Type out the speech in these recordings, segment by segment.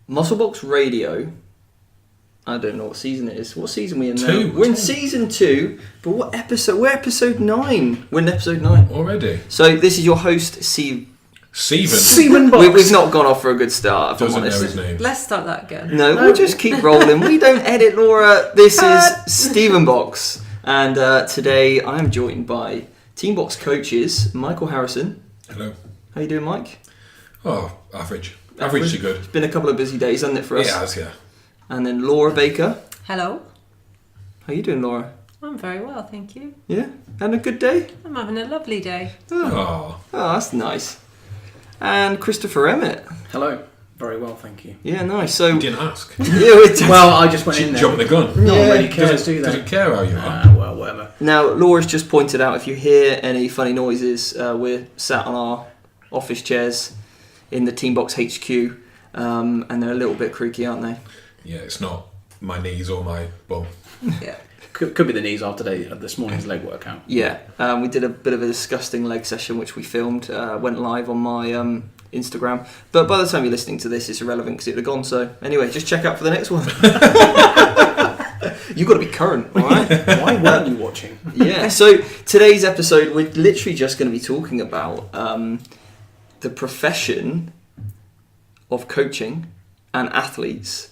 Musclebox Radio. I don't know what season it is. What season are we in now? 2. We're in season 2, but what episode? We're episode 9. We're in episode 9 already. So this is your host, Steven Box. We've not gone off for a good start. If Doesn't I'm honest. know his name. Let's start that again. No, we'll just keep rolling. We don't edit, Laura. This is Stephen Box, and today I am joined by Team Box coaches Michael Harrison. Hello. How you doing, Mike? Oh, average. Average to good. It's been a couple of busy days, hasn't it, for us? It has, yeah. And then Laura Baker. Hello. How you doing, Laura? I'm very well, thank you. Yeah? Having a good day? I'm having a lovely day. Oh. Oh, that's nice. And Christopher Emmett. Hello. Very well, thank you. Yeah, nice. So You didn't ask. Well, I just went in there. Jump the gun. No one Yeah. really cares, do they? Doesn't care how you are. Well, whatever. Now, Laura's just pointed out, if you hear any funny noises, we're sat on our office chairs in the Team Box HQ, and they're a little bit creaky, aren't they? Yeah, it's not my knees or my bum. Yeah. Could be the knees after this morning's leg workout. Yeah, we did a bit of a disgusting leg session, which we filmed, went live on my Instagram. But by the time you're listening to this, it's irrelevant because it would have gone. So anyway, just check out for the next one. You've got to be current, all right? Why weren't you watching? Yeah, so today's episode, we're literally just going to be talking about the profession of coaching and athletes.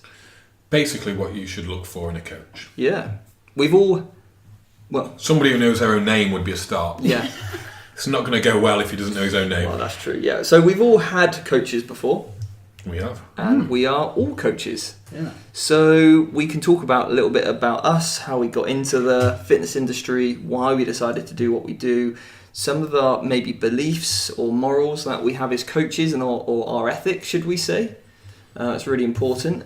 Basically what you should look for in a coach. Yeah. We've all... Well... Somebody who knows their own name would be a start. Yeah. It's not going to go well if he doesn't know his own name. Well, that's true, yeah. So we've all had coaches before. We have. And we are all coaches. Yeah. So we can talk about a little bit about us, how we got into the fitness industry, why we decided to do what we do, some of our maybe beliefs or morals that we have as coaches and or our ethics, should we say. It's really important.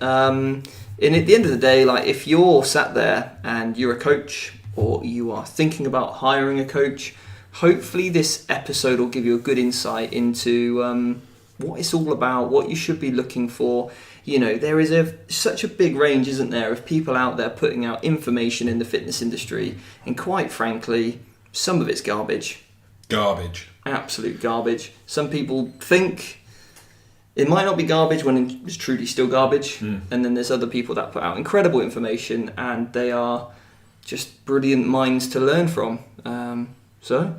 And at the end of the day, like if you're sat there and you're a coach or you are thinking about hiring a coach, hopefully this episode will give you a good insight into what it's all about, what you should be looking for. You know, there is such a big range, isn't there, of people out there putting out information in the fitness industry, and quite frankly, some of it's garbage. Garbage. Absolute garbage. Some people think it might not be garbage when it's truly still garbage, and then there's other people that put out incredible information, and they are just brilliant minds to learn from. So,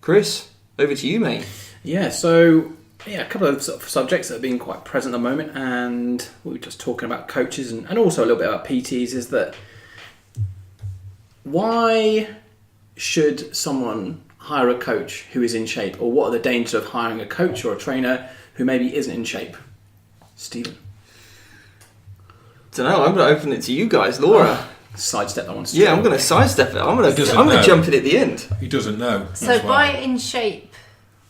Chris, over to you, mate. Yeah, so... Yeah, a couple of sort of subjects that have been quite present at the moment, and we were just talking about coaches and also a little bit about PTs, is that why should someone hire a coach who is in shape, or what are the dangers of hiring a coach or a trainer who maybe isn't in shape? Stephen? Don't know, I'm going to open it to you guys. Laura. Sidestep that one. Yeah, I'm going to sidestep it. I'm going to know. jump in at the end. He doesn't know. So That's why. by in shape,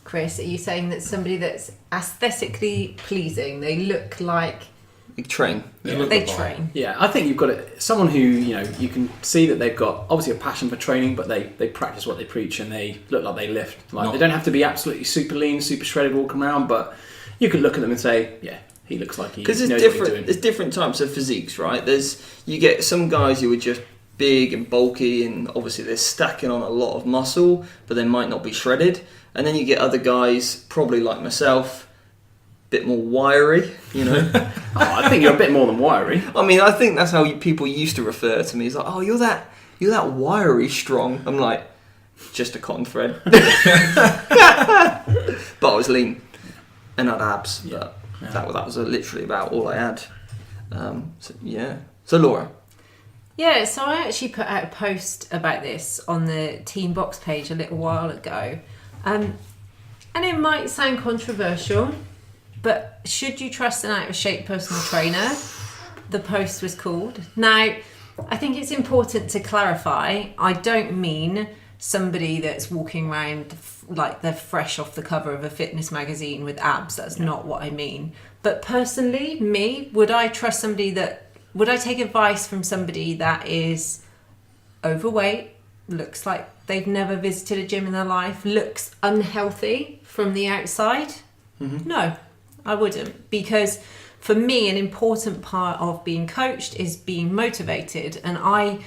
Chris, are you saying that somebody that's aesthetically pleasing, they look like You train. They look they the part. train? Yeah, I think you've got someone who, you can see that they've got obviously a passion for training, but they practice what they preach and they look like they lift. Like they don't have to be absolutely super lean, super shredded walking around, but you can look at them and say, yeah, he looks like he knows what he's doing. There's different types of physiques, right? You get some guys who are just big and bulky, and obviously they're stacking on a lot of muscle, but they might not be shredded. And then you get other guys, probably like myself, a bit more wiry, you know. I think you're a bit more than wiry. I mean, I think that's how people used to refer to me. It's like, oh, you're that wiry strong. I'm like, just a cotton thread. But I was lean and I had abs. Yeah. But that was literally about all I had. So Laura. Yeah, so I actually put out a post about this on the Team Box page a little while ago. And it might sound controversial, but should you trust an out-of-shape personal trainer? The post was called. Now, I think it's important to clarify, I don't mean somebody that's walking around like they're fresh off the cover of a fitness magazine with abs. That's not what I mean. But personally, would I take advice from somebody that is overweight, looks like they've never visited a gym in their life, looks unhealthy from the outside? Mm-hmm. No, I wouldn't. Because for me, an important part of being coached is being motivated. And I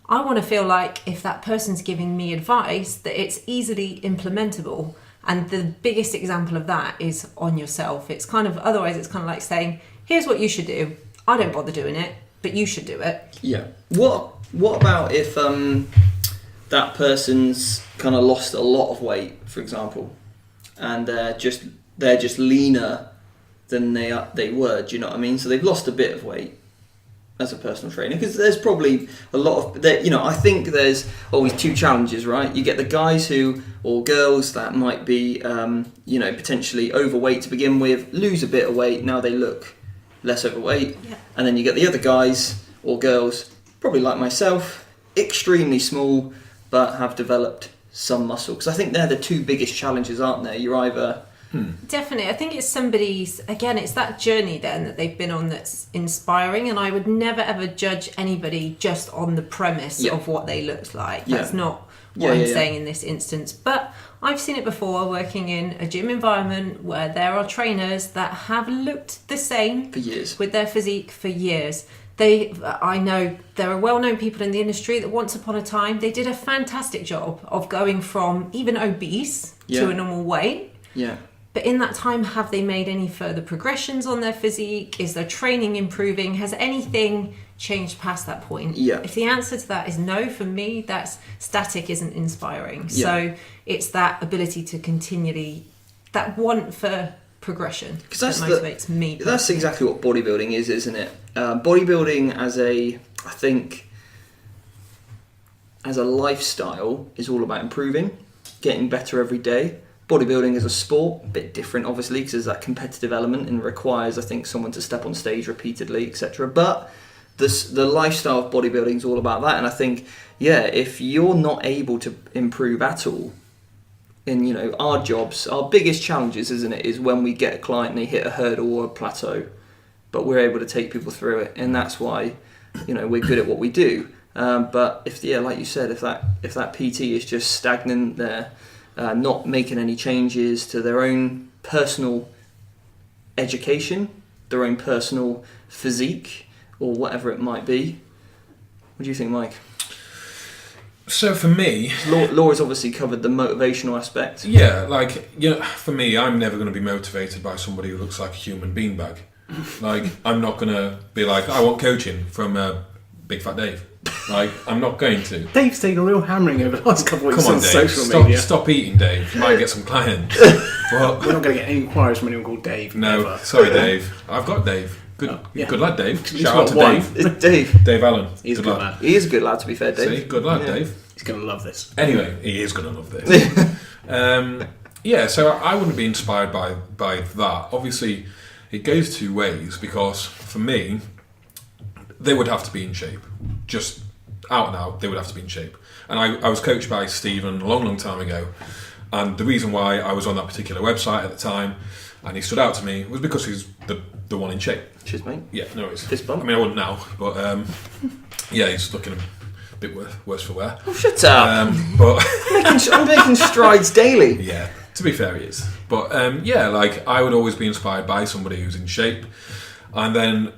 want to feel like if that person's giving me advice, that it's easily implementable. And the biggest example of that is on yourself. It's kind of like saying, here's what you should do. I don't bother doing it, but you should do it. Yeah. What about if that person's kind of lost a lot of weight, for example, and they're just leaner than they were? Do you know what I mean? So they've lost a bit of weight as a personal trainer, because there's probably a lot of I think there's always two challenges, right? You get the guys or girls that might be potentially overweight to begin with, lose a bit of weight, now they look less overweight. Yeah. And then you get the other guys or girls, probably like myself, extremely small but have developed some muscle, because I think they're the two biggest challenges, aren't they? You're either Definitely. I think it's it's that journey then that they've been on that's inspiring, and I would never ever judge anybody just on the premise of what they looked like. That's not what I'm saying in this instance. But I've seen it before working in a gym environment where there are trainers that have looked the same for years with their physique for years. I know there are well-known people in the industry that once upon a time they did a fantastic job of going from even obese to a normal weight. Yeah. But in that time, have they made any further progressions on their physique? Is their training improving? Has anything changed past that point? Yeah. If the answer to that is no, for me, that's static isn't inspiring. Yeah. So it's that ability to continually, that want for progression that motivates me. That's exactly what bodybuilding is, isn't it? Bodybuilding as a lifestyle is all about improving, getting better every day. Bodybuilding as a sport, a bit different obviously, because there's that competitive element and requires, I think, someone to step on stage repeatedly, etc. But the lifestyle of bodybuilding is all about that. And I think, if you're not able to improve at all in our jobs, our biggest challenges, isn't it, is when we get a client and they hit a hurdle or a plateau, but we're able to take people through it, and that's why we're good at what we do. But if like you said, if that PT is just stagnant, they're not making any changes to their own personal education, their own personal physique, or whatever it might be. What do you think, Mike? So for me, Laura's obviously covered the motivational aspect. Yeah, for me, I'm never going to be motivated by somebody who looks like a human beanbag. I'm not going to be like, I want coaching from Big Fat Dave. I'm not going to. Dave's taken a real hammering over the last couple of weeks Come on, on Dave. social media. Stop eating, Dave. You might get some clients. We're not going to get any inquiries from anyone called Dave. No, ever. sorry, Dave. I've got Dave. Good lad, Dave. Shout out to one. Dave. It's Dave. Dave Allen. He's a good lad. He is a good lad, to be fair, Dave. See, good lad, Dave. He's going to love this. Anyway, he is going to love this. So I wouldn't be inspired by that. Obviously, it goes two ways, because for me, they would have to be in shape. Just out and out, they would have to be in shape. And I was coached by Stephen a long, long time ago. And the reason why I was on that particular website at the time, and he stood out to me, was because he's the one in shape. Cheers, mate. Yeah, no worries. Fist bump. I mean, I wouldn't now, but he's looking a bit worse for wear. Oh, shut up. But I'm making strides daily. Yeah, to be fair, he is. But I would always be inspired by somebody who's in shape. And then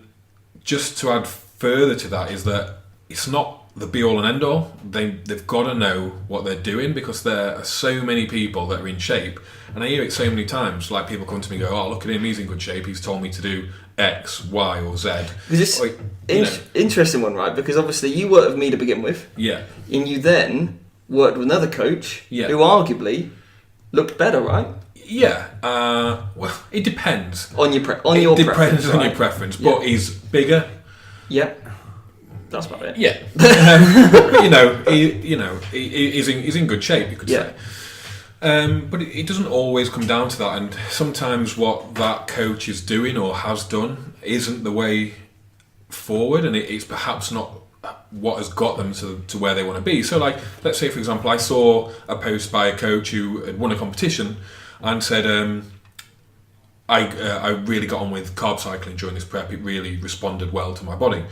just to add further to that is that it's not the be all and end all. They've got to know what they're doing, because there are so many people that are in shape, and I hear it so many times. Like, people come to me and go, "Oh, look at him, he's in good shape. He's told me to do X, Y, or Z." It's interesting one, right? Because obviously you worked with me to begin with, Yeah. and you then worked with another coach who arguably looked better, right? Yeah. Well, it depends. On your preference, on right? your preference, but he's bigger. Yep. That's about it. Yeah. He's in good shape, you could say. But it doesn't always come down to that, and sometimes what that coach is doing or has done isn't the way forward, and it's perhaps not what has got them to where they want to be. So, let's say, for example, I saw a post by a coach who had won a competition and said, I really got on with carb cycling during this prep. It really responded well to my body.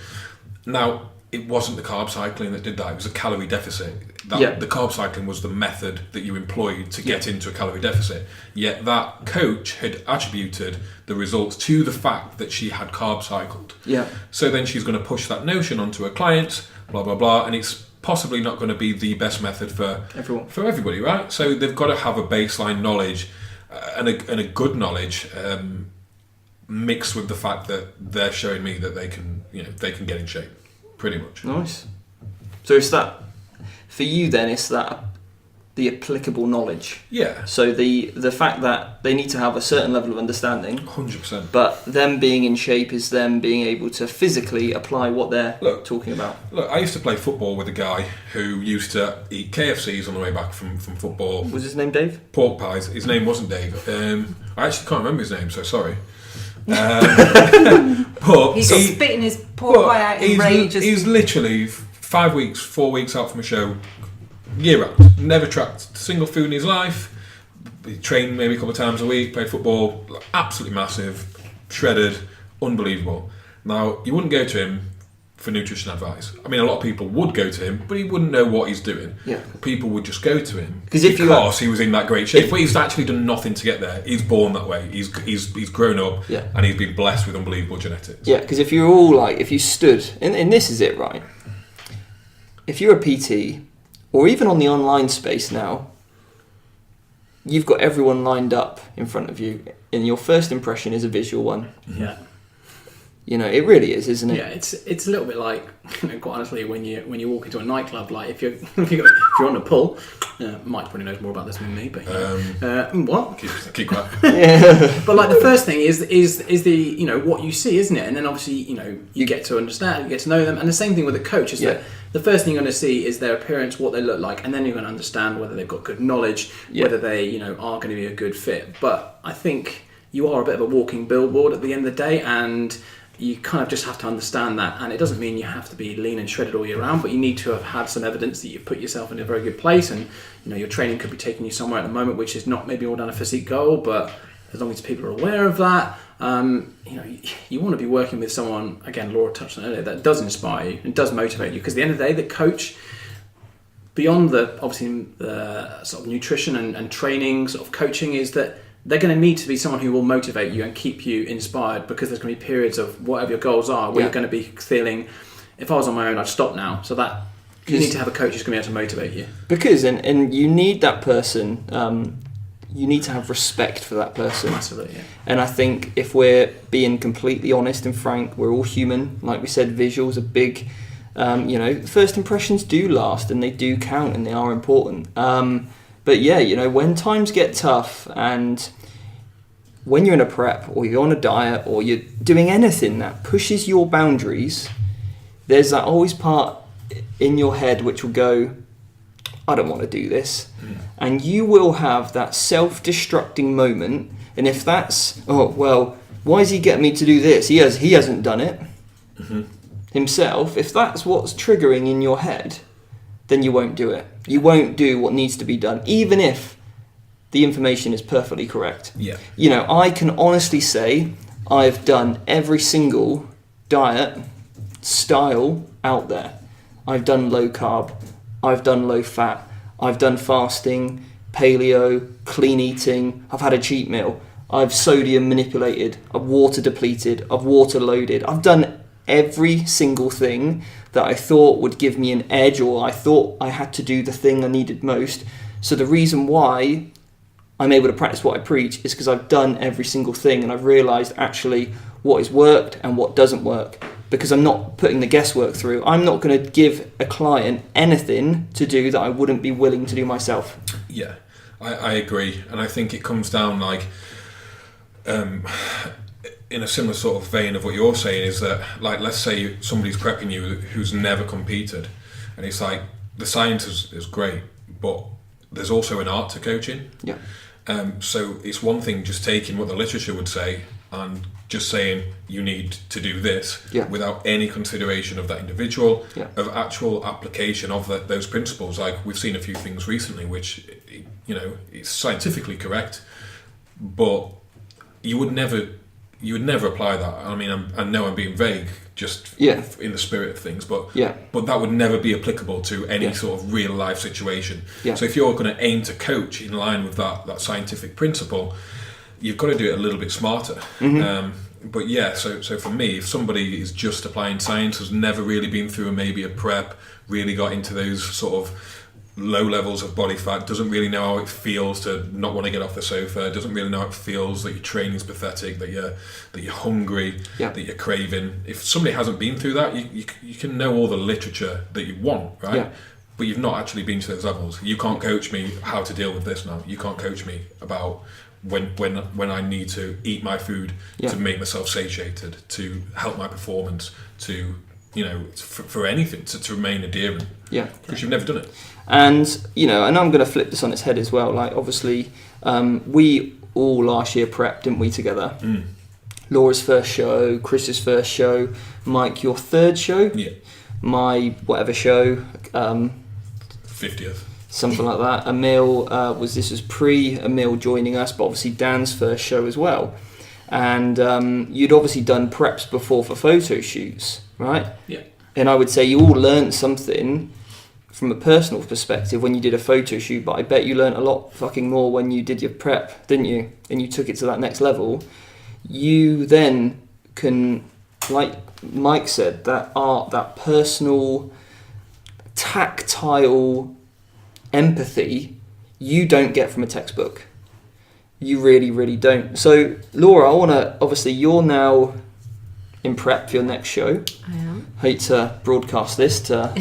Now, it wasn't the carb cycling that did that. It was a calorie deficit. The carb cycling was the method that you employed to get into a calorie deficit. Yet that coach had attributed the results to the fact that she had carb cycled. Yeah. So then she's going to push that notion onto her clients, blah, blah, blah, and it's possibly not going to be the best method for everybody, right? So they've got to have a baseline knowledge and a good knowledge mixed with the fact that they're showing me that they can get in shape. Pretty much. Nice. So it's that, for you then, it's that the applicable knowledge. Yeah. So the fact that they need to have a certain level of understanding. 100%. But them being in shape is them being able to physically apply what they're talking about. Look, I used to play football with a guy who used to eat KFCs on the way back from football. Was his name Dave? Pork pies. His name wasn't Dave. I actually can't remember his name, so sorry. But he's spitting his pork pie out in rage. He's literally 4 weeks out from a show, year round. Never tracked a single food in his life. He trained maybe a couple of times a week, played football, absolutely massive, shredded, unbelievable. Now, you wouldn't go to him for nutrition advice. I mean, a lot of people would go to him, but he wouldn't know what he's doing. Yeah. People would just go to him because he was in that great shape. But he's actually done nothing to get there. He's born that way. He's grown up, and he's been blessed with unbelievable genetics. Yeah, because if you stood, and this is it, right? If you're a PT, or even on the online space now, you've got everyone lined up in front of you, and your first impression is a visual one. Yeah. You know, it really is, isn't it? Yeah, it's a little bit like, quite honestly, when you walk into a nightclub, like if you're on a pull, Mike probably knows more about this than me, but what? Keep quiet. But like the first thing is the what you see, isn't it? And then obviously you get to understand, you get to know them, and the same thing with a coach is that the first thing you're going to see is their appearance, what they look like, and then you're going to understand whether they've got good knowledge, whether they are going to be a good fit. But I think you are a bit of a walking billboard at the end of the day, and you kind of just have to understand that, and it doesn't mean you have to be lean and shredded all year round, but you need to have had some evidence that you've put yourself in a very good place, and your training could be taking you somewhere at the moment which is not maybe all down a physique goal, but as long as people are aware of that, you want to be working with someone, again, Laura touched on earlier, that does inspire you and does motivate you, because at the end of the day, the coach, beyond the sort of nutrition and training sort of coaching, is that they're going to need to be someone who will motivate you and keep you inspired, because there's going to be periods of whatever your goals are where you're going to be feeling, if I was on my own, I'd stop now. So that you need to have a coach who's going to be able to motivate you. Because, and you need that person, you need to have respect for that person. Massively, yeah. And I think if we're being completely honest and frank, we're all human. Like we said, visuals are big. First impressions do last and they do count and they are important. But yeah, when times get tough and when you're in a prep or you're on a diet or you're doing anything that pushes your boundaries, there's that always part in your head which will go, I don't want to do this. And you will have that self-destructing moment. And if that's, why is he getting me to do this? He hasn't done it himself. If that's what's triggering in your head, then you won't do it. You won't do what needs to be done, even if the information is perfectly correct. Yeah. I can honestly say I've done every single diet style out there. I've done low carb, I've done low fat, I've done fasting, paleo, clean eating, I've had a cheat meal, I've sodium manipulated, I've water depleted, I've water loaded, I've done every single thing that I thought would give me an edge, or I thought I had to do the thing I needed most. So the reason why I'm able to practice what I preach is because I've done every single thing and I've realised actually what has worked and what doesn't work, because I'm not putting the guesswork through. I'm not going to give a client anything to do that I wouldn't be willing to do myself. Yeah, I agree. And I think it comes down like... in a similar sort of vein of what you're saying, is that, like, let's say somebody's prepping you who's never competed, and it's like the science is great, but there's also an art to coaching. Yeah. So it's one thing just taking what the literature would say and just saying you need to do this without any consideration of that individual, of actual application of those principles. Like we've seen a few things recently which, it's scientifically correct, but you would never you would never apply that. I mean, I know I'm being vague, just in the spirit of things, but that would never be applicable to any sort of real life situation. Yeah. So if you're going to aim to coach in line with that scientific principle, you've got to do it a little bit smarter. But yeah, so for me, if somebody is just applying science, has never really been through maybe a prep, really got into those sort of low levels of body fat, doesn't really know how it feels to not want to get off the sofa, doesn't really know how it feels that your training's pathetic, that you're hungry, that you're craving. If somebody hasn't been through that, you can know all the literature that you want, right? But you've not actually been to those levels. You can't coach me how to deal with this now. You can't coach me about when I need to eat my food to make myself satiated, to help my performance, to for anything, to remain adherent. Yeah, because you've never done it. And and I'm going to flip this on its head as well. Like, obviously, we all last year prepped, didn't we, together? Laura's first show, Chris's first show, Mike, your third show, my whatever show, 50th, something like that. Emil this was pre Emil joining us, but obviously Dan's first show as well. And you'd obviously done preps before for photo shoots, right? Yeah. And I would say you all learned something from a personal perspective when you did a photo shoot, but I bet you learned a lot fucking more when you did your prep, didn't you? And you took it to that next level. You then can, like Mike said, that art, that personal, tactile empathy, you don't get from a textbook. You really, really don't. So, Laura, I want to, obviously, you're now in prep for your next show. I am. Hate to broadcast this to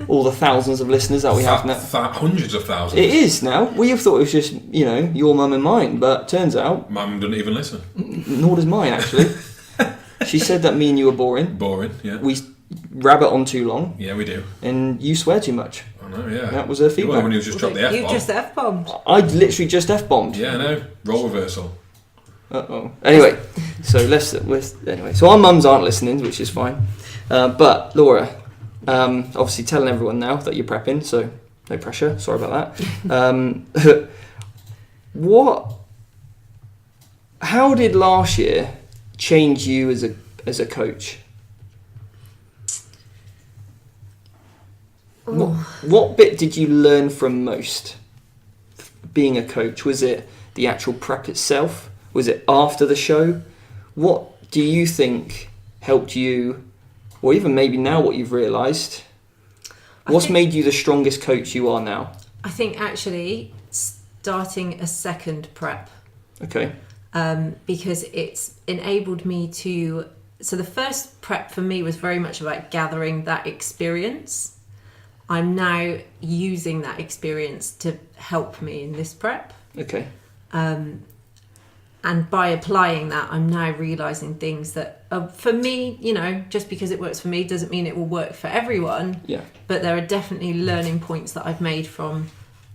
all the thousands of listeners that we have now. Hundreds of thousands. It is now. We have thought it was just, your mum and mine, but turns out... Mum doesn't even listen. Nor does mine, actually. She said that me and you were boring. Boring, yeah. We rabbit on too long. Yeah, we do. And you swear too much. I know, yeah. That was her feedback. Well, when you just dropped the F-bomb. You just F-bombed. I literally just F-bombed. Yeah, I know. Role reversal. Uh-oh. Anyway, so our mums aren't listening, which is fine. But Laura, obviously telling everyone now that you're prepping, so no pressure. Sorry about that. How did last year change you as a coach? What bit did you learn from most being a coach? Was it the actual prep itself? Was it after the show? What do you think helped you, or even maybe now what you've realised? What's made you the strongest coach you are now? I think actually starting a second prep. Okay. Because it's enabled me to... So the first prep for me was very much about gathering that experience. I'm now using that experience to help me in this prep. Okay. And by applying that, I'm now realising things that, for me, just because it works for me doesn't mean it will work for everyone. Yeah. But there are definitely learning points that I've made from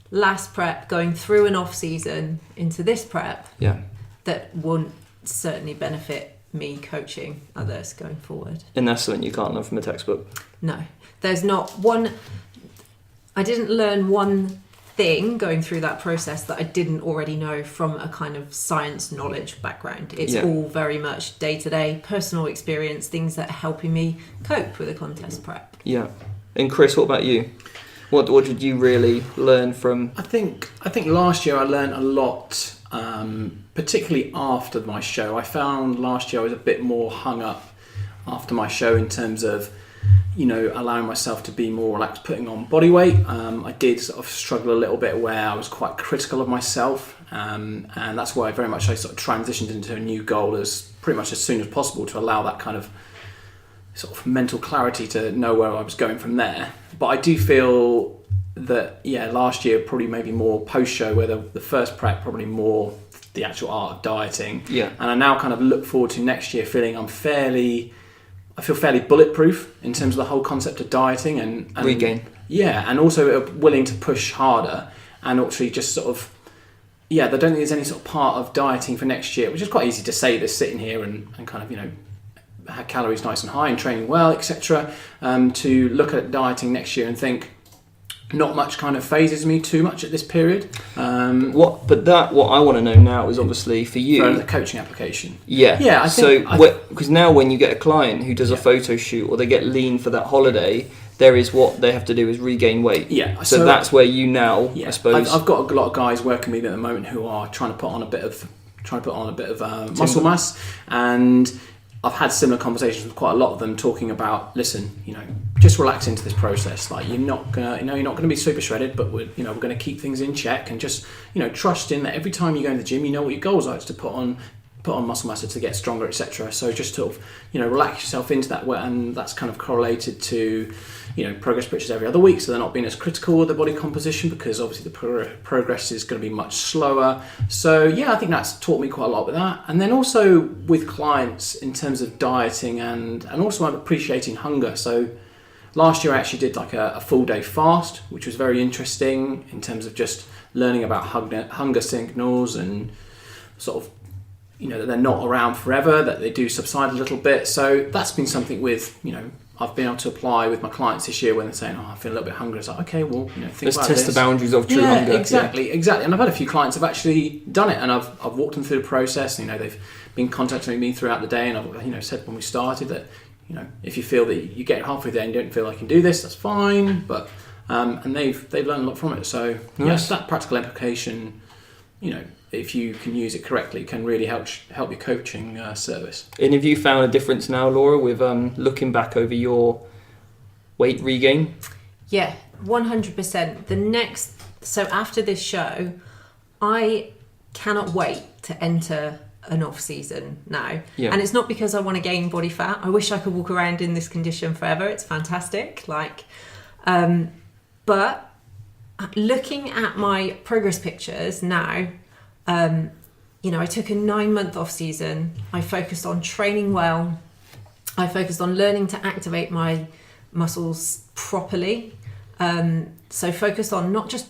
last prep, going through an off-season into this prep. Yeah. That won't certainly benefit me coaching others going forward. And that's something you can't learn from a textbook? No. There's not one... I didn't learn one thing going through that process that I didn't already know from a kind of science knowledge background. It's all very much day-to-day personal experience, things that are helping me cope with a contest prep. Yeah. And Chris, what about you? What did you really learn from? I think last year I learned a lot, particularly after my show. I found last year I was a bit more hung up after my show in terms of allowing myself to be more relaxed, putting on body weight. I did sort of struggle a little bit where I was quite critical of myself, and that's why I sort of transitioned into a new goal as pretty much as soon as possible to allow that kind of sort of mental clarity to know where I was going from there. But I do feel that, last year probably maybe more post-show, where the first prep probably more the actual art of dieting. Yeah. And I now kind of look forward to next year feeling I feel fairly bulletproof in terms of the whole concept of dieting and regain. Yeah, and also willing to push harder and actually just sort of, I don't think there's any sort of part of dieting for next year, which is quite easy to say this sitting here and kind of, have calories nice and high and training well, etc. To look at dieting next year and think, not much kind of phases me too much at this period. What I want to know now is obviously for you For the coaching application. Yeah. I think, because now when you get a client who does a photo shoot or they get lean for that holiday, there is what they have to do is regain weight. Yeah. So that's where you now, I suppose. I've got a lot of guys working with me at the moment who are trying to put on a bit of muscle mass, and I've had similar conversations with quite a lot of them talking about, listen, just relax into this process. Like you're not gonna be super shredded, but we're going to keep things in check, and just trust in that every time you go in the gym, you know what your goals are. It's to put on muscle mass to get stronger, etc. So just sort of relax yourself into that, and that's kind of correlated to progress pictures every other week, so they're not being as critical with the body composition, because obviously the progress is going to be much slower. So I think that's taught me quite a lot with that. And then also with clients in terms of dieting and also appreciating hunger. So last year I actually did like a full day fast, which was very interesting in terms of just learning about hunger signals and sort of that they're not around forever, that they do subside a little bit. So that's been something with I've been able to apply with my clients this year when they're saying, I feel a little bit hungry. It's like, okay, well, think let's about test this. the boundaries of true hunger. Exactly. And I've had a few clients who've actually done it, and I've walked them through the process. They've been contacting me throughout the day, and I've said when we started that if you feel that you get halfway there and you don't feel like you can do this, that's fine. But and they've learned a lot from it. So nice. That practical application, if you can use it correctly, can really help your coaching service. And have you found a difference now, Laura, with looking back over your weight regain? Yeah, 100%. So after this show, I cannot wait to enter an off season now. Yeah. And it's not because I want to gain body fat. I wish I could walk around in this condition forever. It's fantastic. But looking at my progress pictures now, I took a 9-month off season. I focused on training well. I focused on learning to activate my muscles properly. So focused on not just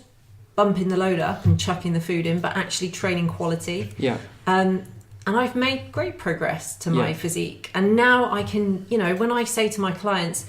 bumping the load up and chucking the food in, but actually training quality. Yeah. And I've made great progress to my physique. And now I can, when I say to my clients,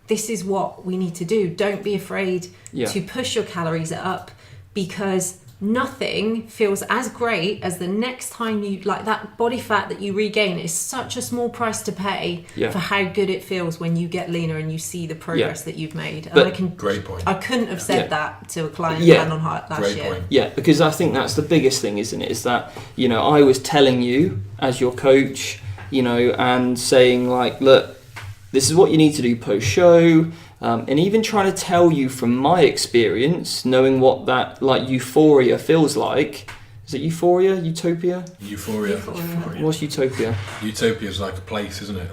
this is what we need to do. Don't be afraid to push your calories up, because nothing feels as great as the next time that body fat that you regain is such a small price to pay for how good it feels when you get leaner and you see the progress that you've made. And great point. I couldn't have said that to a client hand on heart last great year. Point. Yeah, because I think that's the biggest thing, isn't it? Is that, I was telling you as your coach, and saying like, look, this is what you need to do post-show. And even trying to tell you from my experience, knowing what that euphoria feels like. Is it euphoria? Utopia? Euphoria. What's utopia? Utopia is like a place, isn't it?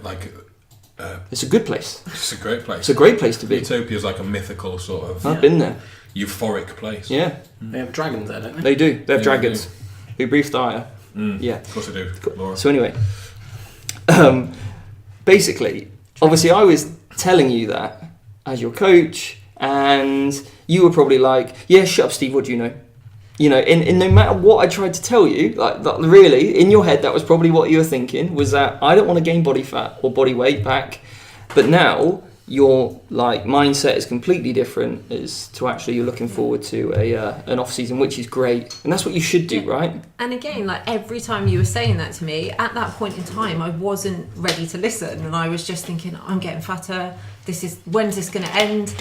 It's a good place. It's a great place. It's a great place to be. Utopia is like a mythical sort of... I've been there. Euphoric place. Yeah. They have dragons there, don't they? They do. They have dragons who breathe fire. Yeah. Of course they do, Laura. So anyway, basically, obviously I was telling you that as your coach, and you were probably like, yeah, shut up, Steve, what do you know? And no matter what I tried to tell you, really, in your head, that was probably what you were thinking, was that I don't want to gain body fat or body weight back. But now your mindset is completely different, as to actually you're looking forward to an off season, which is great, and that's what you should do, right? And again, every time you were saying that to me, at that point in time, I wasn't ready to listen, and I was just thinking, I'm getting fatter. When's this going to end?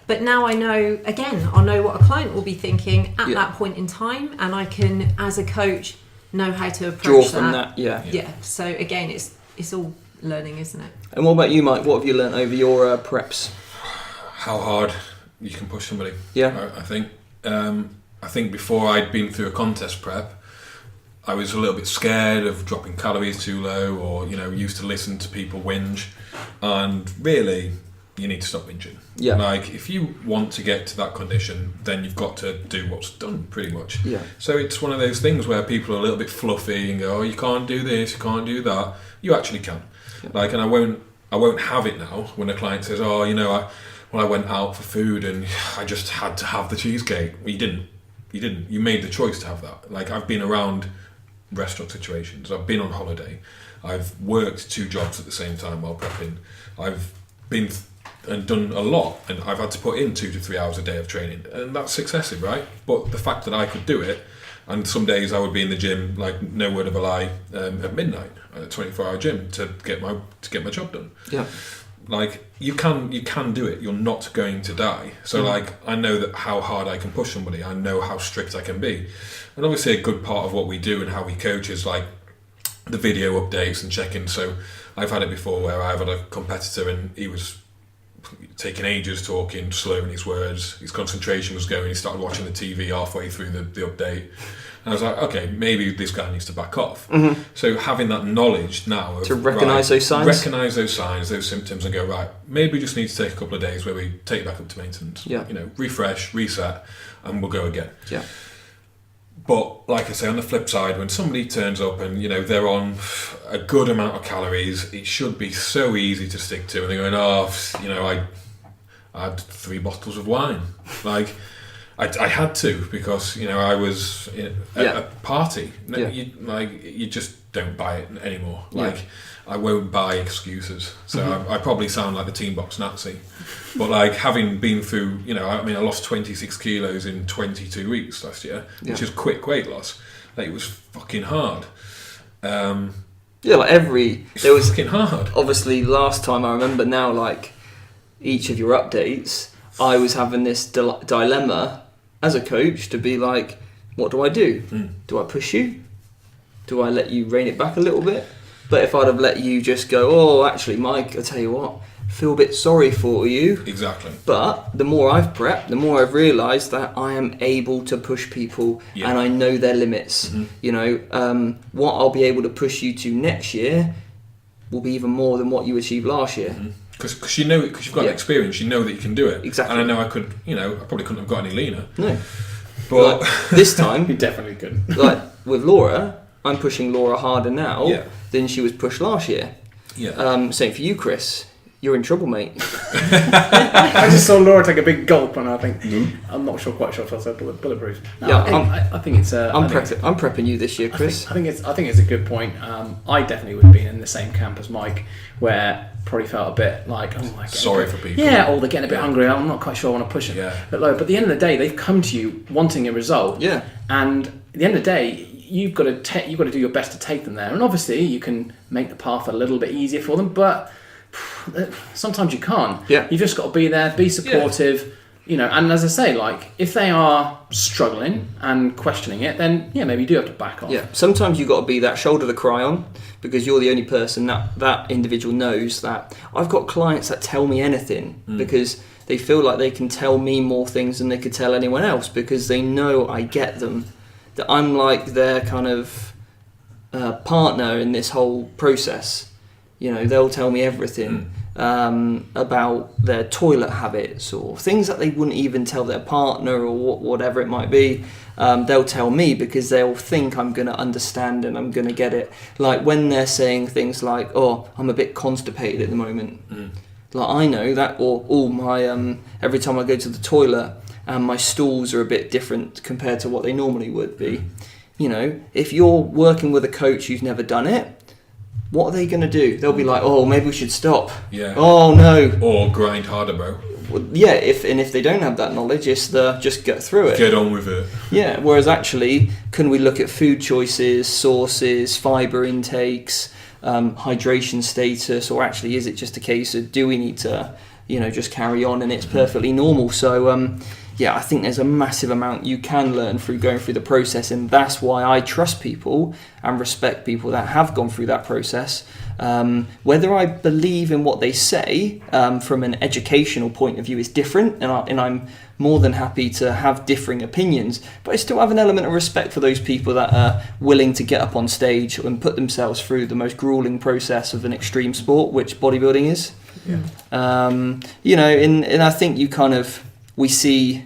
But now I know, again, I'll know what a client will be thinking at that point in time, and I can, as a coach, know how to approach draw from that. Yeah. So again, it's all learning, isn't it? And what about you, Mike? What have you learnt over your preps? How hard you can push somebody. Yeah. I think. I think before I'd been through a contest prep, I was a little bit scared of dropping calories too low, or used to listen to people whinge, and really, you need to stop whinging. Yeah. If you want to get to that condition, then you've got to do what's done, pretty much. Yeah. So it's one of those things where people are a little bit fluffy and go, oh, you can't do this, you can't do that. You actually can. Yeah. And I won't have it now when a client says, oh, when I went out for food and I just had to have the cheesecake. Well, you didn't. You made the choice to have that. I've been around restaurant situations. I've been on holiday. I've worked 2 jobs at the same time while prepping. I've been and done a lot, and I've had to put in 2 to 3 hours a day of training, and that's excessive, right? But the fact that I could do it, and some days I would be in the gym, like no word of a lie, at midnight at a 24-hour gym to get my job done. Yeah. Like you can do it. You're not going to die. So like I know that how hard I can push somebody. I know how strict I can be, and obviously a good part of what we do and how we coach is like the video updates and checking. So I've had it before where I've had a competitor and he was taking ages talking, slurring his words, his concentration was going, he started watching the TV halfway through the update, and I was like, okay, maybe this guy needs to back off. So having that knowledge now of, to recognise those signs, those symptoms, and go, right, maybe we just need to take a couple of days where we take it back up to maintenance, refresh, reset, and we'll go again. But like I say, on the flip side, when somebody turns up and they're on a good amount of calories, it should be so easy to stick to. And they're going, I had 3 bottles of wine. Like I had to because I was at a party. You just don't buy it anymore. Like I won't buy excuses. So I probably sound like the Team Box Nazi. But like having been through, I lost 26 kilos in 22 weeks last year, which is quick weight loss. Like it was fucking hard. There was fucking hard. Obviously, last time I remember now, like each of your updates, I was having this dilemma as a coach to be like, what do I do? Do I push you? Do I let you rein it back a little bit? But if I'd have let you just go, oh, actually, Mike, I'll tell you what, feel a bit sorry for you. Exactly. But the more I've prepped, the more I've realised that I am able to push people and I know their limits. What I'll be able to push you to next year will be even more than what you achieved last year. Because because you've got experience, you know that you can do it. Exactly. And I know I could, I probably couldn't have got any leaner. No. But like, this time, you definitely couldn't. Like with Laura, I'm pushing Laura harder now than she was pushed last year. Same for you, Chris. You're in trouble, mate. I just saw Laura take a big gulp, and I think I'm not quite sure if that's bulletproof. No, I think it's. I'm prepping you this year, Chris. I think it's a good point. I definitely would have been in the same camp as Mike, where probably felt a bit like, sorry for people. Yeah, or they're getting a bit hungry. I'm not quite sure I want to push it. But at the end of the day, they've come to you wanting a result. Yeah. And at the end of the day, you've got to do your best to take them there. And obviously, you can make the path a little bit easier for them, but sometimes you can't. Yeah. You've just got to be there, be supportive, and as I say, like if they are struggling and questioning it, then maybe you do have to back off. Yeah. Sometimes you've got to be that shoulder to cry on because you're the only person that individual knows that. I've got clients that tell me anything because they feel like they can tell me more things than they could tell anyone else because they know I get them. That I'm like their kind of partner in this whole process. They'll tell me everything about their toilet habits or things that they wouldn't even tell their partner or whatever it might be. They'll tell me because they'll think I'm going to understand and I'm going to get it. Like when they're saying things like, oh, I'm a bit constipated at the moment. Like I know that, or my every time I go to the toilet and my stools are a bit different compared to what they normally would be. If you're working with a coach who's never done it, what are they going to do? They'll be like, oh, maybe we should stop. Yeah. Oh, no. Or grind harder, bro. Well, yeah, if they don't have that knowledge, it's just get through it. Get on with it. Yeah, whereas actually, can we look at food choices, sources, fibre intakes, hydration status, or actually is it just a case of do we need to, just carry on and it's perfectly normal? So, I think there's a massive amount you can learn through going through the process, and that's why I trust people and respect people that have gone through that process. Whether I believe in what they say from an educational point of view is different, and I'm more than happy to have differing opinions, but I still have an element of respect for those people that are willing to get up on stage and put themselves through the most grueling process of an extreme sport, which bodybuilding is. And I think we see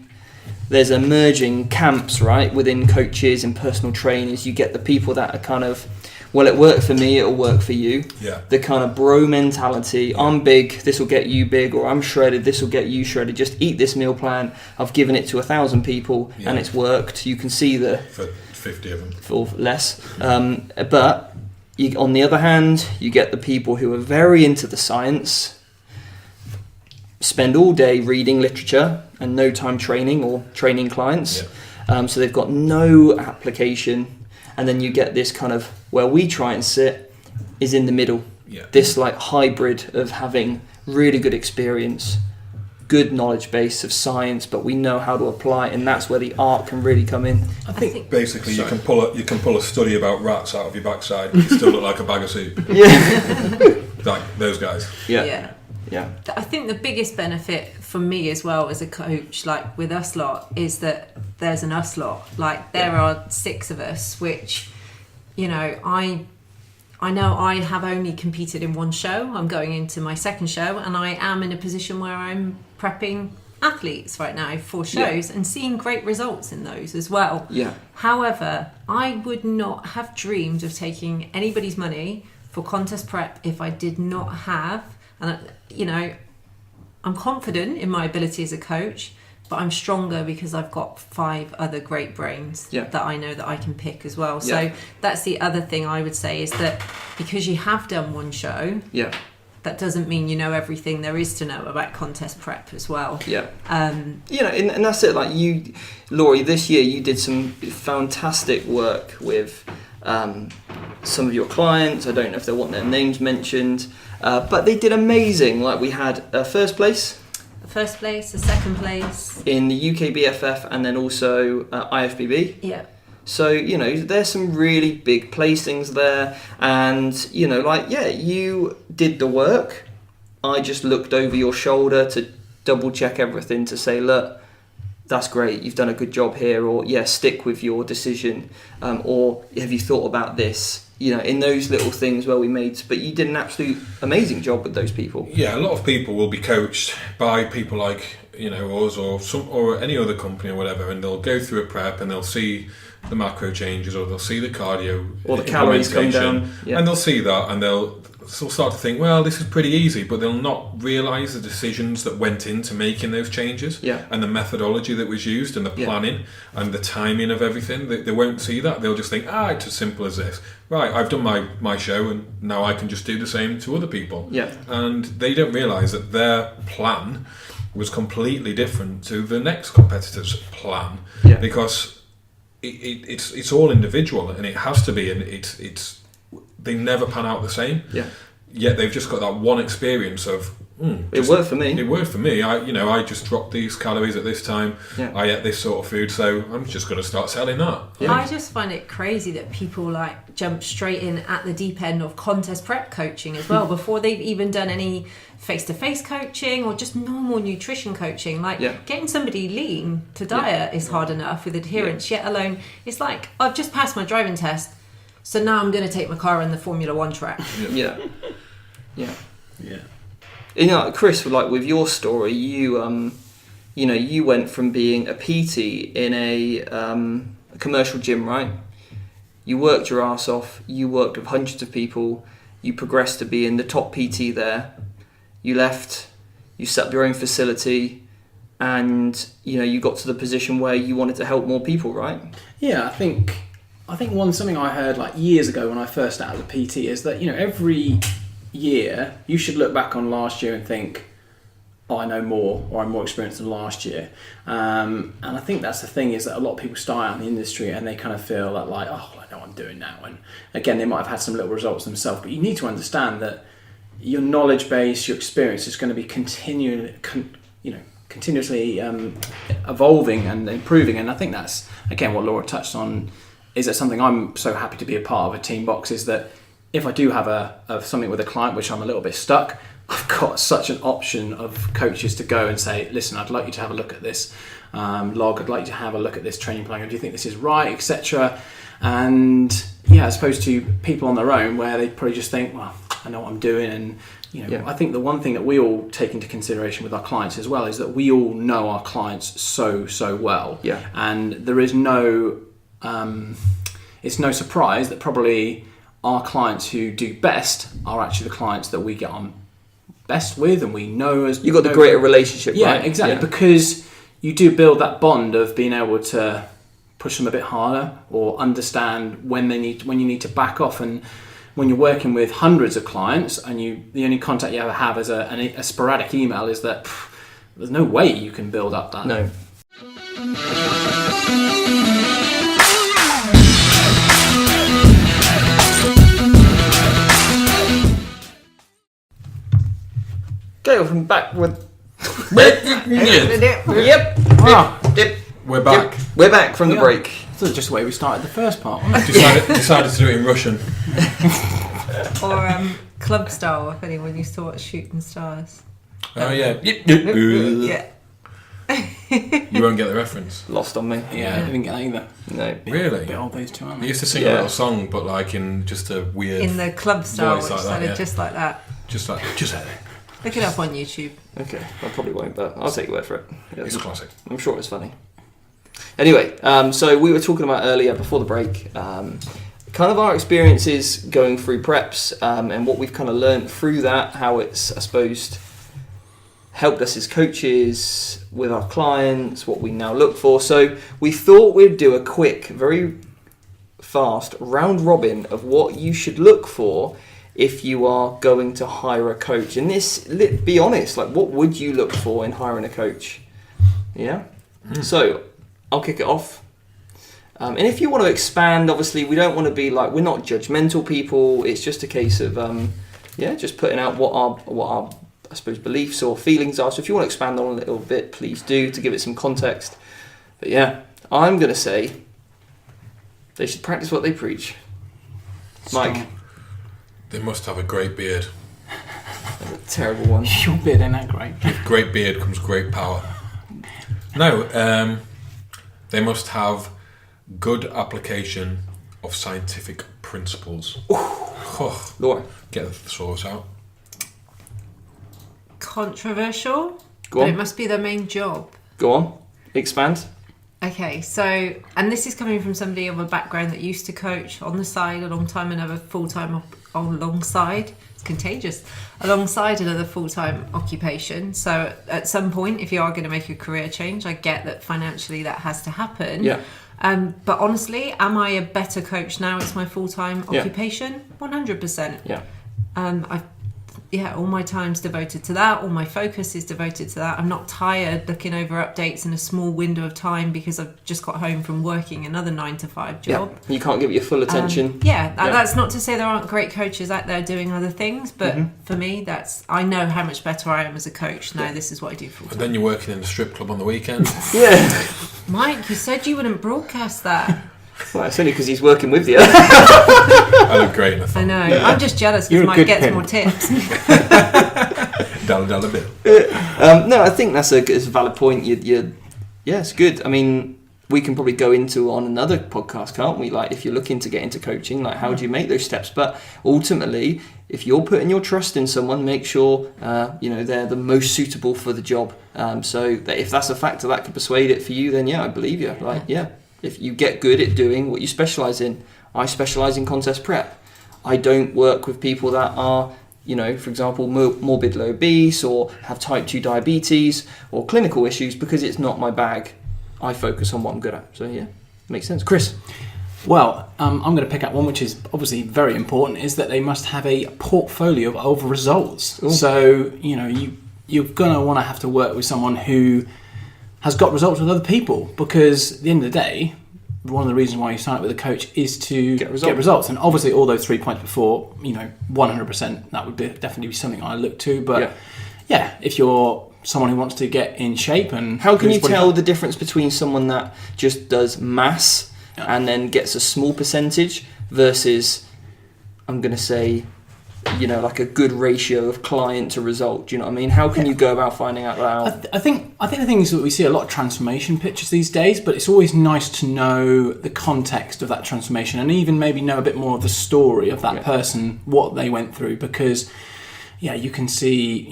there's emerging camps, right, within coaches and personal trainers. You get the people that are kind of, well, it worked for me, it'll work for you. Yeah. The kind of bro mentality, I'm big, this will get you big, or I'm shredded, this will get you shredded. Just eat this meal plan. I've given it to 1,000 people and it's worked. You can see for 50 of them. For less. But on the other hand, you get the people who are very into the science, spend all day reading literature and no time training or training clients. So they've got no application. And then you get this kind of, where we try and sit is in the middle. This like hybrid of having really good experience, good knowledge base of science, but we know how to apply it, and that's where the art can really come in. I think basically you can pull a study about rats out of your backside and you still look like a bag of soup. Like those guys. Yeah. I think the biggest benefit for me as well as a coach, like with us lot, is that there's an us lot. Like there are 6 of us, which, you know, I know I have only competed in one show. I'm going into my second show, and I am in a position where I'm prepping athletes right now for shows and seeing great results in those as well. However, I would not have dreamed of taking anybody's money for contest prep if I did not have, and you know, I'm confident in my ability as a coach, but I'm stronger because I've got 5 other great brains that I know that I can pick as well. So that's the other thing I would say, is that because you have done one show, that doesn't mean you know everything there is to know about contest prep as well. You know, and that's it. Like you, Laurie, this year you did some fantastic work with some of your clients. I don't know if they want their names mentioned, but they did amazing. Like we had a first place, a second place in the UK BFF, and then also IFBB. So, you know, there's some really big placings there, and, you know, like, you did the work. I just looked over your shoulder to double check everything, to say, look, that's great, you've done a good job here, or stick with your decision, or have you thought about this? You know, in those little things where we made, but you did an absolute amazing job with those people. A lot of people will be coached by people like, you know, us or any other company or whatever, and they'll go through a prep and they'll see the macro changes, or they'll see the cardio or the calories come down, and they'll see that, and they'll start to think, well, this is pretty easy, but they'll not realise the decisions that went into making those changes, and the methodology that was used, and the planning and the timing of everything. They won't see that. They'll just think, it's as simple as this. Right, I've done my show, and now I can just do the same to other people. And they don't realise that their plan was completely different to the next competitor's plan, because it's all individual, and it has to be, and it's they never pan out the same. Yet they've just got that one experience of it worked for me. It worked for me. I just dropped these calories at this time. I ate this sort of food, so I'm just going to start selling that. I just find it crazy that people like jump straight in at the deep end of contest prep coaching as well, before they've even done any face-to-face coaching or just normal nutrition coaching. Like getting somebody lean to diet is hard enough with adherence, yet alone it's like, I've just passed my driving test, so now I'm going to take my car on the Formula 1 track. You know, Chris, like with your story, you you went from being a PT in a commercial gym, right? You worked your ass off. You worked with hundreds of people. You progressed to being the top PT there. You left. You set up your own facility, and you got to the position where you wanted to help more people, right? I think something I heard like years ago when I first started as a PT is that every year you should look back on last year and think, I know more, or I'm more experienced than last year, and I think that's the thing, is that a lot of people start out in the industry and they kind of feel that like, I know what I'm doing now, and again they might have had some little results themselves, but you need to understand that your knowledge base, your experience is going to be continuously evolving and improving, and I think that's again what Laura touched on. Is that something I'm so happy to be a part of a team box, is that if I do have something with a client which I'm a little bit stuck, I've got such an option of coaches to go and say, listen, I'd like you to have a look at this log, I'd like you to have a look at this training plan, do you think this is right, etc. And as opposed to people on their own where they probably just think, well, I know what I'm doing, and I think the one thing that we all take into consideration with our clients as well is that we all know our clients so well, and there is no it's no surprise that probably our clients who do best are actually the clients that we get on best with, and we know as you've got the greater relationship, right? Exactly, because you do build that bond of being able to push them a bit harder, or understand when you need to back off and when you're working with hundreds of clients and the only contact you ever have is a sporadic email, is that there's no way you can build up that. No. Okay, welcome back with. Yep. Wow. Yep. We're back. Yep. We're back from the break. That's just the way we started the first part. Decided to do it in Russian. Or club style, if anyone used to watch Shooting Stars. Oh yeah. Yeah. You won't get the reference. Lost on me. Yeah, I didn't get that either. No. Really? Bit old, those two, aren't I they? used to sing a little song, but like in just a weird In the club style, which voice like that, sounded yeah. just like that. just like that. Look it up on YouTube. Okay, I probably won't, but I'll take your word for it. Yeah, It's a classic. I'm sure it's funny. Anyway, so we were talking about earlier, before the break, kind of our experiences going through preps and what we've kind of learned through that, how it's, I suppose, helped us as coaches with our clients, what we now look for. So we thought we'd do a quick, very fast round robin of what you should look for if you are going to hire a coach. And this, be honest, like what would you look for in hiring a coach? Yeah? So I'll kick it off. And if you want to expand, obviously we don't want to be like, we're not judgmental people. It's just a case of, just putting out what our I suppose beliefs or feelings are. So if you want to expand on a little bit, please do, to give it some context. But yeah, I'm going to say they should practice what they preach. Mike. They must have a great beard. That's a terrible one. Your beard ain't that great. With great beard comes great power. No, they must have good application of scientific principles. Oh, Laura. get the thesaurus out. Controversial, Go but on. it must be their main job. Go on. Expand. Okay, so, and this is coming from somebody of a background that used to coach on the side a long time, another full-time alongside, it's contagious, alongside another full-time occupation. So at some point, if you are going to make a career change, I get that financially that has to happen. Yeah. But honestly, am I a better coach now? It's my full-time Yeah. occupation? 100%. Yeah. All my time's devoted to that. All my focus is devoted to that. I'm not tired looking over updates in a small window of time because I've just got home from working another 9-to-5 job. Yeah. You can't give it your full attention. That's not to say there aren't great coaches out there doing other things, but for me, I know how much better I am as a coach now. This is what I do full And time. then you're working in the strip club on the weekend. Yeah. Mike, you said you wouldn't broadcast that. Well, it's only because he's working with you. I look great in a I thong. know. I'm just jealous You're because a Mike good gets pimp. more tips. Dollar bill. No, I think it's a valid point. It's good. I mean, we can probably go into on another podcast, can't we? Like, if you're looking to get into coaching, like, how do you make those steps? But ultimately, if you're putting your trust in someone, make sure they're the most suitable for the job. So that if that's a factor that can persuade it for you, then I believe you. Like, if you get good at doing what you specialise in. I specialise in contest prep. I don't work with people that are, for example, morbidly obese or have type 2 diabetes or clinical issues, because it's not my bag. I focus on what I'm good at. So makes sense. Chris. Well, I'm going to pick up one which is obviously very important, is that they must have a portfolio of results. Ooh. So, you're going to want to have to work with someone who has got results with other people, because at the end of the day, one of the reasons why you sign up with a coach is to get results. And obviously all those 3 points before, 100%, that would definitely be something I look to. But if you're someone who wants to get in shape, and how can you tell the difference between someone that just does mass and then gets a small percentage versus, I'm going to say, like a good ratio of client to result? Do you know what I mean? How can you go about finding out that? I think the thing is that we see a lot of transformation pictures these days, but it's always nice to know the context of that transformation, and even maybe know a bit more of the story of that person, what they went through, because you can see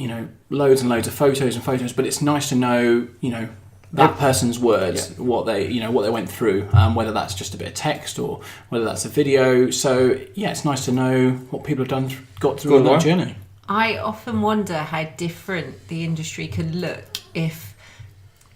loads and loads of photos, but it's nice to know that person's words, what they went through, whether that's just a bit of text or whether that's a video. So it's nice to know what people have got through on that journey. I often wonder how different the industry could look if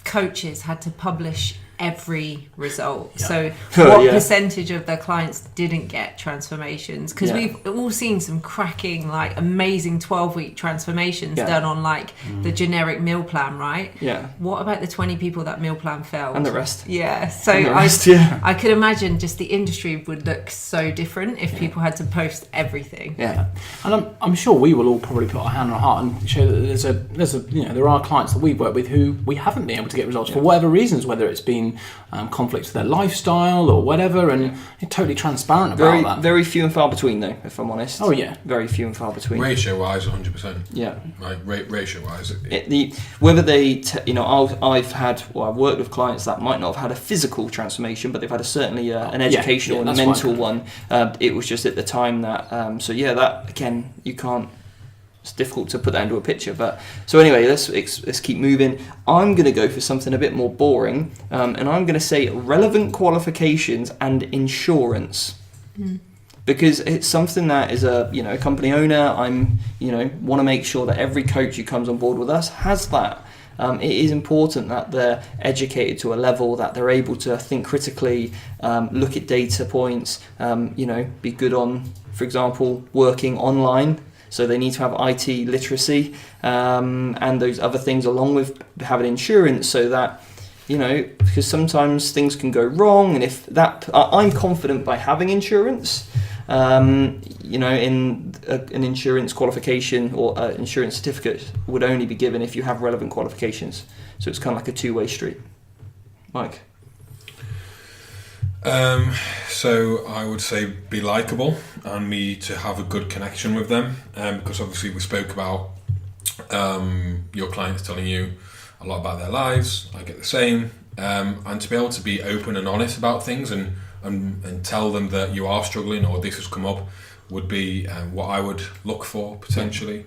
coaches had to publish every result. Yeah. So Oh, what yeah. percentage of their clients didn't get transformations? Because Yeah. we've all seen some cracking, like amazing 12-week transformations Yeah. done on like the generic meal plan, right? Yeah. What about the 20 people that meal plan failed? And the rest. Yeah, so And the rest, yeah. I could imagine just the industry would look so different if people had to post everything. Yeah. And I'm sure we will all probably put our hand on our heart and show that there's a there are clients that we've worked with who we haven't been able to get results for whatever reasons, whether it's been conflicts with their lifestyle or whatever, and you're totally transparent about that. Very few and far between, though, if I'm honest. Oh, yeah. Very few and far between. Ratio-wise, 100%. Yeah. Right, ratio-wise. Whether they, I've worked with clients that might not have had a physical transformation, but they've had certainly an educational and a mental one. It was just at the time that, that again, you can't. It's difficult to put that into a picture, but so anyway, let's keep moving. I'm going to go for something a bit more boring, and I'm going to say relevant qualifications and insurance. Because it's something that as a company owner, I'm want to make sure that every coach who comes on board with us has that. It is important that they're educated to a level that they're able to think critically, look at data points, be good on, for example, working online. So they need to have IT literacy and those other things along with having insurance, so that because sometimes things can go wrong, and if that I'm confident by having insurance. In an insurance qualification or insurance certificate would only be given if you have relevant qualifications. So it's kind of like a two-way street. Mike? So I would say be likeable and me to have a good connection with them, because obviously we spoke about your clients telling you a lot about their lives. I get the same, and to be able to be open and honest about things and tell them that you are struggling or this has come up would be what I would look for potentially,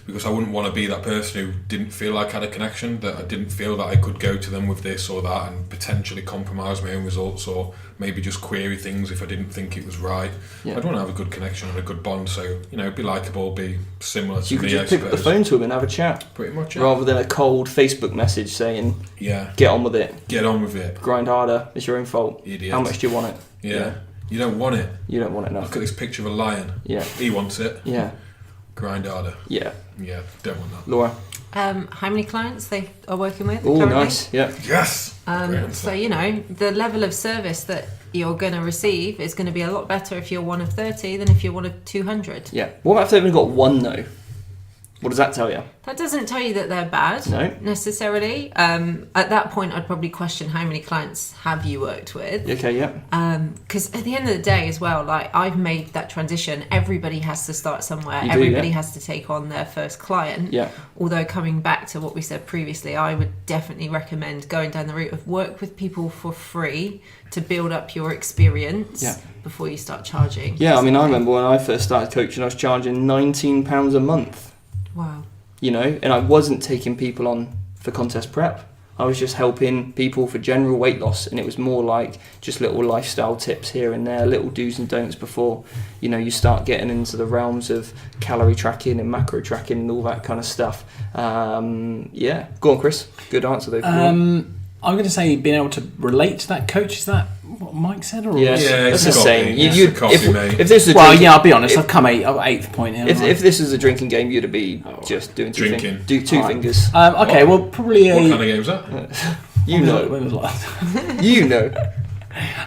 because I wouldn't want to be that person who didn't feel like I had a connection, that I didn't feel that I could go to them with this or that and potentially compromise my own results, or maybe just query things if I didn't think it was right. I'd want to have a good connection and a good bond, so be likeable, be similar to You me. could just pick up the phone to them and have a chat. Pretty much, rather than a cold Facebook message saying, "Get on with it. Get on with it. Grind harder. It's your own fault. Idiot. How much do you want it?" Yeah. You don't want it. You don't want it enough. Look at this picture of a lion. Yeah. He wants it. Yeah. Grind harder. Yeah. Yeah. Don't want that. Laura? How many clients they are working with? Oh, currently? nice. Yeah. Yes. So the level of service that you're going to receive is going to be a lot better if you're one of 30 than if you're one of 200. Yeah. What about if they've only got one though? What does that tell you? That doesn't tell you that they're bad, necessarily. At that point, I'd probably question how many clients have you worked with. Okay, yeah. Because at the end of the day as well, like I've made that transition. Everybody has to start somewhere. Everybody has to take on their first client. Yeah. Although coming back to what we said previously, I would definitely recommend going down the route of work with people for free to build up your experience before you start charging. Yeah, I mean, I remember when I first started coaching, I was charging £19 a month. Wow. And I wasn't taking people on for contest prep. I was just helping people for general weight loss, and it was more like just little lifestyle tips here and there, little do's and don'ts before, you start getting into the realms of calorie tracking and macro tracking and all that kind of stuff. Go on, Chris. Good answer though. I'm going to say being able to relate to that coach. Is that what Mike said? Or it's the same. If this was I'll be honest. I've come eighth point here. If this was a drinking game, you'd be just doing two drinking. Do two fingers. Okay, well, probably what kind of game is that? You know.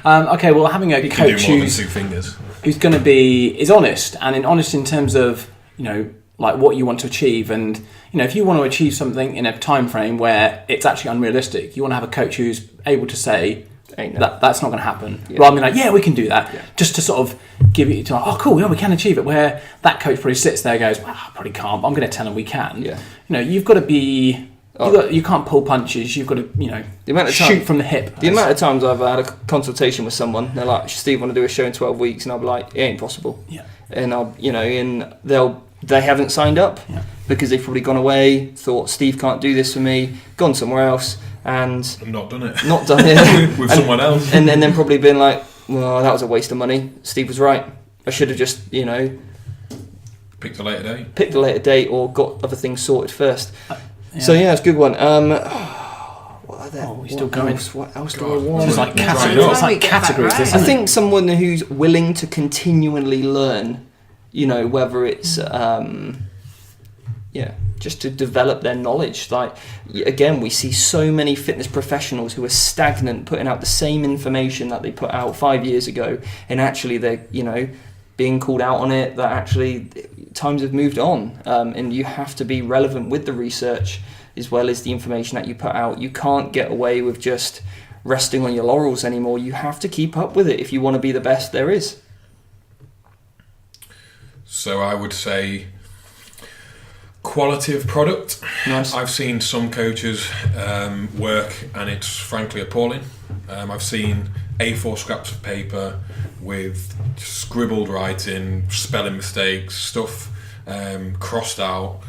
Okay, well, having a coach do more than two fingers. Who's going to is honest, and honest in terms of like what you want to achieve, and if you want to achieve something in a time frame where it's actually unrealistic, you want to have a coach who's able to say that's not going to happen, rather than like, we can do that, just to sort of give it to, oh cool, we can achieve it, where that coach probably sits there and goes, well, I probably can't, but I'm going to tell them we can. You've got to be you can't pull punches, you've got to the amount of shoot from the hip. The amount of times I've had a consultation with someone, they're like, Steve, want to do a show in 12 weeks, and I'll be like, it ain't possible. And I'll and they haven't signed up because they've probably gone away, thought Steve can't do this for me, gone somewhere else, and not done it with someone else, and then probably been like, well, that was a waste of money. Steve was right. I should have just picked a later date or got other things sorted first. So it's a good one. we're still going. What else do God. I want? It's like Yeah. categories. It's like We get that categories. right. Isn't I it? think someone who's willing to continually learn, whether it's just to develop their knowledge. Like, again, we see so many fitness professionals who are stagnant, putting out the same information that they put out 5 years ago, and actually they're being called out on it, that actually times have moved on, and you have to be relevant with the research as well as the information that you put out. You can't get away with just resting on your laurels anymore. You have to keep up with it if you want to be the best there is. So I would say quality of product. Nice. I've seen some coaches work and it's frankly appalling. I've seen A4 scraps of paper with scribbled writing, spelling mistakes, stuff crossed out,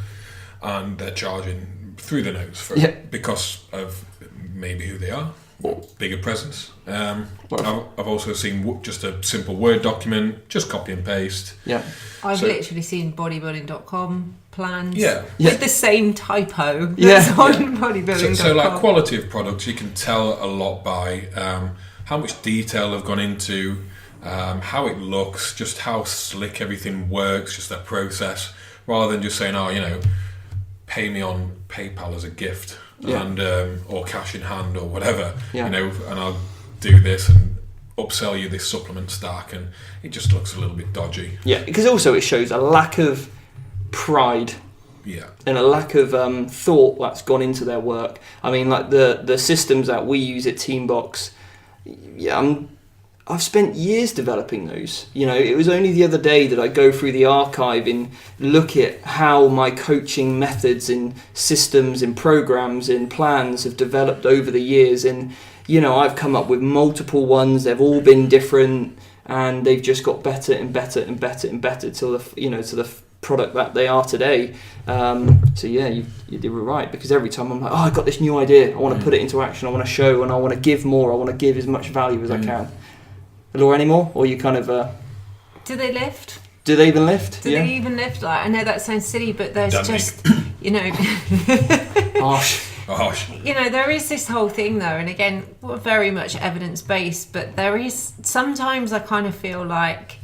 and they're charging through the nose for it because of maybe who they are or bigger presence. I've also seen just a simple Word document, just copy and paste. Yeah. I've literally seen bodybuilding.com plans with the same typo that's on bodybuilding.com. So like quality of products, you can tell a lot by how much detail have gone into how it looks, just how slick everything works, just that process, rather than just saying, pay me on PayPal as a gift and or cash in hand or whatever, and I'll do this and upsell you this supplement stack, and it just looks a little bit dodgy. Yeah, because also it shows a lack of pride and a lack of thought that's gone into their work. I mean, like the systems that we use at Teambox, I've spent years developing those. It was only the other day that I go through the archive and look at how my coaching methods and systems and programs and plans have developed over the years. And, I've come up with multiple ones. They've all been different, and they've just got better and better and better and better to the product that they are today. You did it right, because every time I'm like, I got this new idea. I want to put it into action. I want to show, and I want to give more. I want to give as much value as I can. Laura, anymore? Or you kind of... Do they lift? Do they even lift? Do they even lift? Like, I know that sounds silly, but there's just, Harsh. There is this whole thing though, and again, we're very much evidence-based, but there is, sometimes I kind of feel like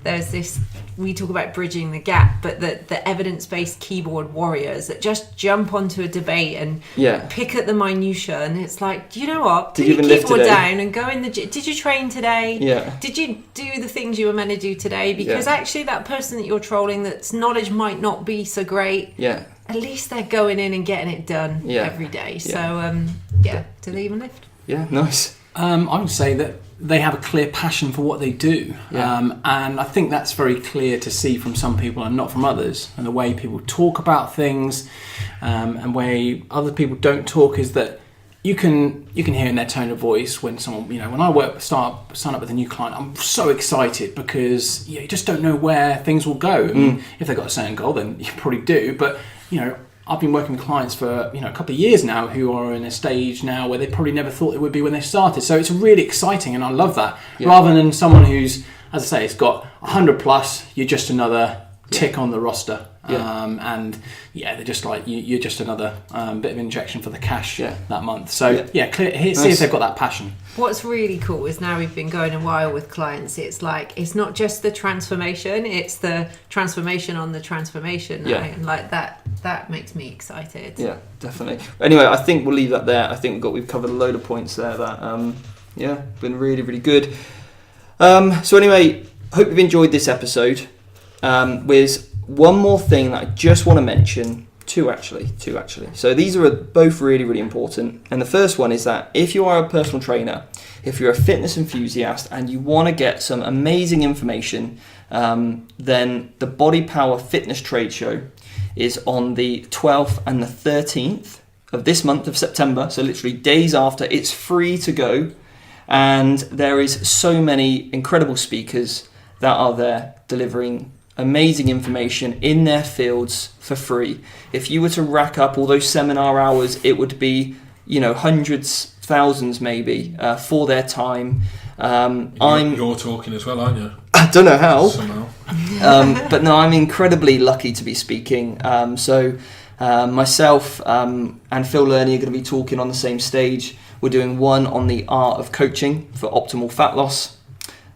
there's this, we talk about bridging the gap, but the evidence-based keyboard warriors that just jump onto a debate and pick at the minutiae, and it's like, do you know what? Put your keyboard down and go in the gym. Did you train today? Yeah. Did you do the things you were meant to do today? Because actually that person that you're trolling, that's knowledge might not be so great. Yeah. At least they're going in and getting it done every day. So, do they even lift? Yeah, nice. I would say that they have a clear passion for what they do. And I think that's very clear to see from some people and not from others. And the way people talk about things and way other people don't talk is that you can hear in their tone of voice when someone, when I sign up with a new client, I'm so excited because you just don't know where things will go. I mean, if they've got a certain goal, then you probably do. But, I've been working with clients for a couple of years now who are in a stage now where they probably never thought it would be when they started. So it's really exciting, and I love that. Rather than someone who's, as I say, has got 100 plus, you're just another tick on the roster. They're just like you're just another bit of injection for the cash that month. So see if they've got that passion. What's really cool is now we've been going a while with clients, it's like it's not just the transformation, it's the transformation on the transformation now, and like that makes me excited. Yeah, definitely. Anyway, I think we'll leave that there. I think we've covered a load of points there that been really, really good. So anyway, hope you've enjoyed this episode. With one more thing that I just want to mention, two actually. So these are both really, really important. And the first one is that if you are a personal trainer, if you're a fitness enthusiast and you want to get some amazing information, then the Body Power Fitness Trade Show is on the 12th and the 13th of this month of September. So literally days after. It's free to go. And there is so many incredible speakers that are there delivering amazing information in their fields for free. If you were to rack up all those seminar hours, it would be, hundreds, thousands maybe, for their time. You're talking as well, aren't you? I don't know how. Somehow. But no, I'm incredibly lucky to be speaking. So Myself and Phil Lerney are going to be talking on the same stage. We're doing one on the art of coaching for optimal fat loss.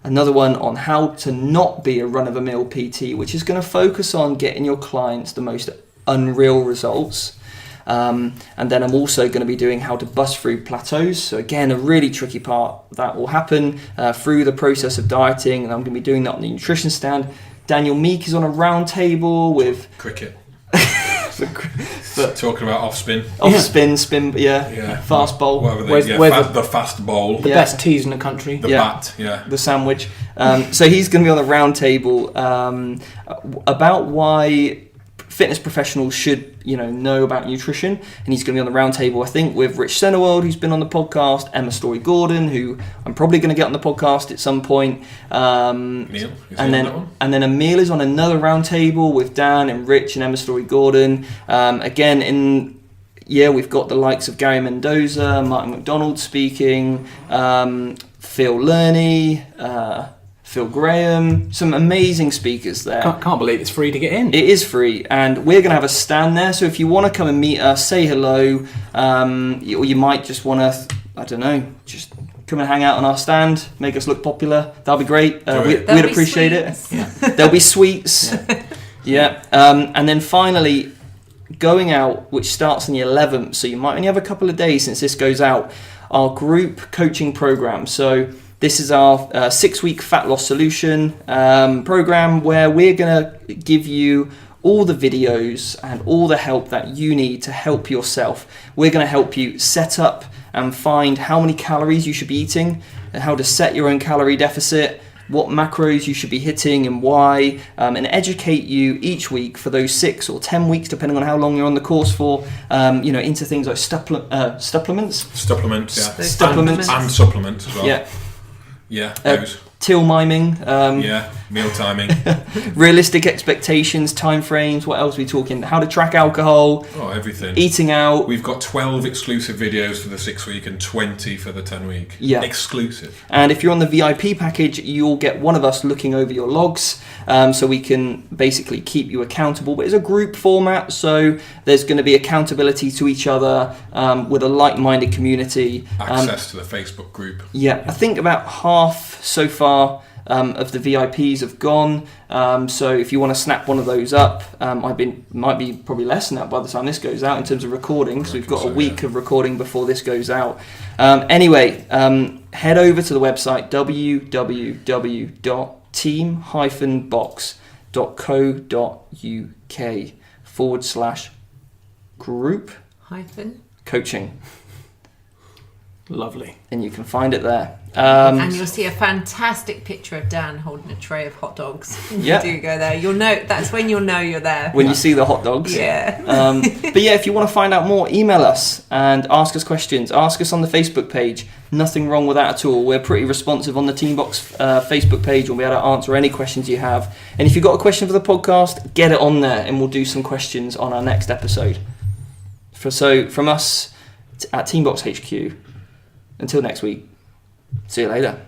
Another one on how to not be a run-of-the-mill PT, which is going to focus on getting your clients the most unreal results. And then I'm also going to be doing how to bust through plateaus. So again, a really tricky part that will happen through the process of dieting, and I'm going to be doing that on the nutrition stand. Daniel Meek is on a round table with cricket. But talking about off spin, spin, fast bowl. The fast bowl. The best teas in the country. The bat, the sandwich. So he's going to be on the round table about why fitness professionals should, know about nutrition, and he's going to be on the round table, I think, with Rich Senewold, who's been on the podcast, Emma Story-Gordon, who I'm probably going to get on the podcast at some point. Neil, and then Emil is on another round table with Dan and Rich and Emma Story-Gordon. We've got the likes of Gary Mendoza, Martin McDonald speaking, Phil Lerney, Phil Graham, some amazing speakers there. Can't believe it's free to get in. It is free, and we're going to have a stand there, so if you want to come and meet us, say hello, or you might just want to, just come and hang out on our stand, make us look popular. That'll be great. We'd appreciate it. Yeah. There'll be sweets. And then finally, going out, which starts on the 11th, so you might only have a couple of days since this goes out, our group coaching program. So this is our 6-week fat loss solution program, where we're going to give you all the videos and all the help that you need to help yourself. We're going to help you set up and find how many calories you should be eating, and how to set your own calorie deficit, what macros you should be hitting and why, and educate you each week for those 6 or 10 weeks, depending on how long you're on the course for, into things like supplements. Supplements, yeah. Supplements. And supplements as well. Yeah. Yeah, those. Till miming. Meal timing. Realistic expectations, timeframes. What else are we talking? How to track alcohol. Oh, everything. Eating out. We've got 12 exclusive videos for the 6-week and 20 for the 10-week. Yeah. Exclusive. And if you're on the VIP package, you'll get one of us looking over your logs, so we can basically keep you accountable. But it's a group format, so there's going to be accountability to each other with a like-minded community. Access to the Facebook group. Yeah, I think about half so far of the VIPs have gone. So if you want to snap one of those up, might be probably less than that by the time this goes out in terms of recording, because we've got a week of recording before this goes out. Anyway, head over to the website www.team-box.co.uk/group coaching. Lovely. And you can find it there. And you'll see a fantastic picture of Dan holding a tray of hot dogs. Yeah. You do go there. You'll know. That's when you'll know you're there. When you see the hot dogs. Yeah. But yeah, if you want to find out more, email us and ask us questions. Ask us on the Facebook page. Nothing wrong with that at all. We're pretty responsive on the Teambox Facebook page. We'll be able to answer any questions you have. And if you've got a question for the podcast, get it on there and we'll do some questions on our next episode. From us at Teambox HQ, until next week, see you later.